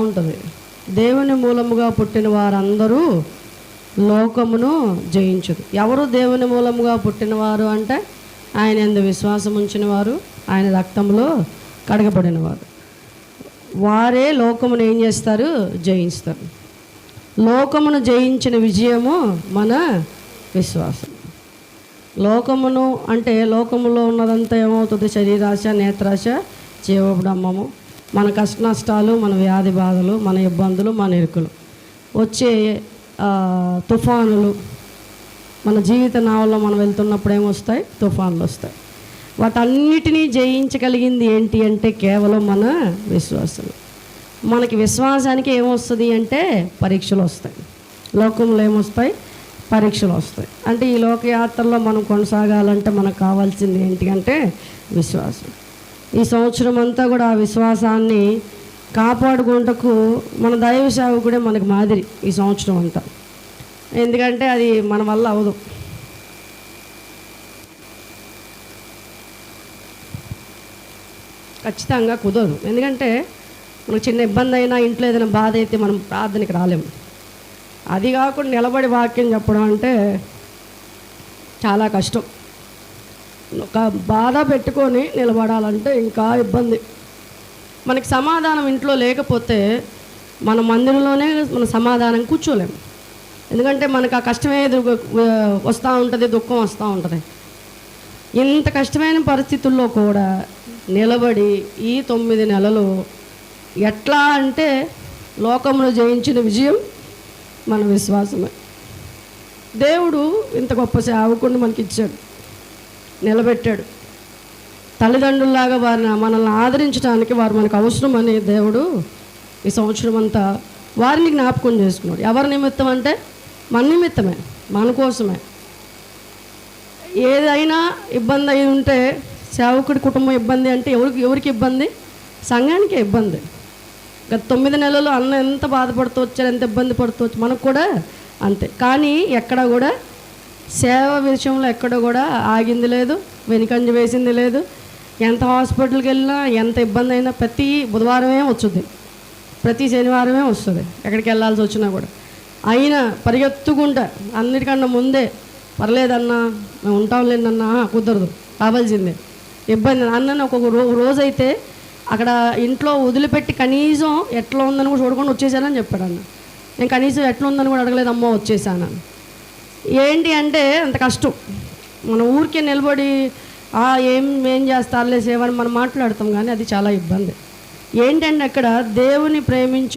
ఉంటుంది. దేవుని మూలముగా పుట్టిన వారందరూ లోకమును జయించుదు. ఎవరు దేవుని మూలముగా పుట్టినవారు అంటే ఆయన యందు విశ్వాసం ఉంచిన వారు, ఆయన రక్తంలో కడగబడినవారు. వారే లోకమును ఏం చేస్తారు? జయిస్తారు. లోకమును జయించిన విజయము మన విశ్వాసం. లోకమును అంటే లోకములో ఉన్నదంతా ఏమవుతుంది? శరీరాశ, నేత్రాశ, జీవబ్రహ్మము, మన కష్ట నష్టాలు, మన వ్యాధి బాధలు, మన ఇబ్బందులు, మన ఇరుకులు, వచ్చే తుఫానులు, మన జీవిత నావల్లో మనం వెళ్తున్నప్పుడు ఏమొస్తాయి? తుఫానులు వస్తాయి. వాటన్నిటినీ జయించగలిగింది ఏంటి అంటే కేవలం మన విశ్వాసం. మనకి విశ్వాసానికి ఏమొస్తుంది అంటే పరీక్షలు వస్తాయి. లోకంలో ఏమొస్తాయి? పరీక్షలు వస్తాయి. అంటే ఈ లోకయాత్రలో మనం కొనసాగాలంటే మనకు కావాల్సింది ఏంటి అంటే విశ్వాసం. ఈ సంవత్సరం అంతా కూడా ఆ విశ్వాసాన్ని కాపాడుకుంటకు మన దైవ సేవకుడే మనకు మాదిరి ఈ సంవత్సరం అంతా. ఎందుకంటే అది మన వల్ల అవదు. ఖచ్చితంగా కుదరదు. ఎందుకంటే మనకు చిన్న ఇబ్బంది అయినా, ఇంట్లో ఏదైనా బాధ అయితే మనం ప్రార్థనకి రాలేము. అది కాకుండా నిలబడి వాక్యం చెప్పడం అంటే చాలా కష్టం. ఒక బాధ పెట్టుకొని నిలబడాలంటే ఇంకా ఇబ్బంది. మనకి సమాధానం ఇంట్లో లేకపోతే మన మందిరంలోనే మన సమాధానం కూర్చోలేము. ఎందుకంటే మనకు ఆ కష్టమే వస్తూ ఉంటుంది, దుఃఖం వస్తూ ఉంటుంది. ఇంత కష్టమైన పరిస్థితుల్లో కూడా నిలబడి ఈ 9 నెలలు ఎట్లా అంటే లోకమును జయించిన విజయం మన విశ్వాసమే. దేవుడు ఇంత గొప్ప సేవకుడిని మనకి ఇచ్చాడు, నిలబెట్టాడు. తల్లిదండ్రుల్లాగా మనల్ని ఆదరించడానికి వారు మనకు అవసరం అని దేవుడు ఈ సంవత్సరం అంతా వారిని జ్ఞాపకం చేసుకున్నాడు. ఎవరి నిమిత్తం అంటే మన నిమిత్తమే, మన కోసమే. ఏదైనా ఇబ్బంది అయి ఉంటే, సేవకుడి కుటుంబం ఇబ్బంది అంటే ఎవరికి ఇబ్బంది? సంఘానికే ఇబ్బంది. గత 9 నెలలు అన్న ఎంత బాధపడుతూ వచ్చారు, ఎంత ఇబ్బంది పడుతూ వచ్చి మనకు కూడా అంతే. కానీ ఎక్కడ కూడా సేవ విషయంలో ఎక్కడ కూడా ఆగింది లేదు, వెనుకంజ వేసింది లేదు. ఎంత హాస్పిటల్కి వెళ్ళినా, ఎంత ఇబ్బంది అయినా ప్రతి బుధవారమే వచ్చుద్ది, ప్రతి శనివారమే వస్తుంది. ఎక్కడికి వెళ్ళాల్సి వచ్చినా కూడా అయినా పరిగెత్తుకుంటా అన్నిటికన్నా ముందే పర్లేదన్నా మేము ఉంటాం లేదన్నా, కుదరదు, కావాల్సిందే. ఇబ్బంది అన్నని ఒక్కొక్క రోజైతే అక్కడ ఇంట్లో వదిలిపెట్టి కనీసం ఎట్లా ఉందని కూడా చూడకుండా వచ్చేసానని చెప్పాడు అన్న. నేను కనీసం ఎట్లా ఉందని కూడా అడగలేదు, అమ్మో వచ్చేసాను. ఏంటి అంటే అంత కష్టం. మన ఊరికే నిలబడి ఏం చేస్తారులే సేవ అని మనం మాట్లాడతాం, కానీ అది చాలా ఇబ్బంది. ఏంటంటే అక్కడ దేవుని ప్రేమించి